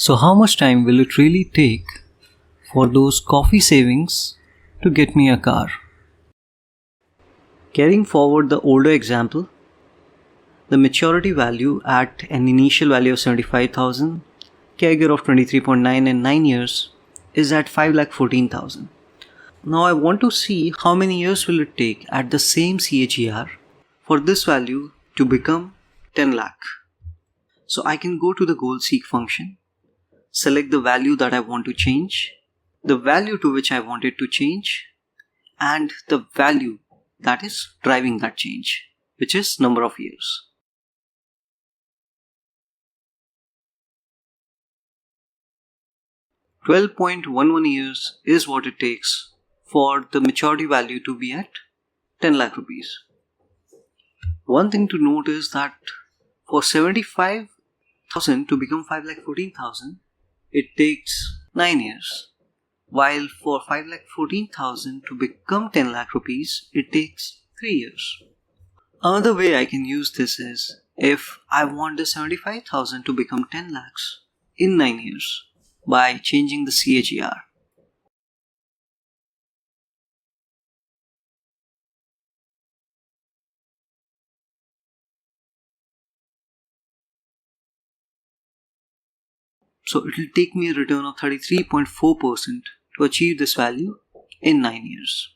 So how much time will it really take for those coffee savings to get me a car? Carrying forward the older example, the maturity value at an initial value of 75,000, CAGR of 23.9 and 9 years is at 5,14,000. Now I want to see how many years will it take at the same CAGR for this value to become 10 lakh. So I can go to the goal seek function, select the value that I want to change, the value to which I want it to change, and the value that is driving that change, which is number of years. $12.11 years is what it takes for the maturity value to be at 10 lakh rupees. One thing to note is that for 75,000 to become 5,14,000, it takes 9 years. While for 5,14,000 to become 10 lakh rupees, it takes 3 years. Another way I can use this is if I want the 75,000 to become 10 lakhs in 9 years by changing the CAGR. So it will take me a return of 33.4% to achieve this value in 9 years.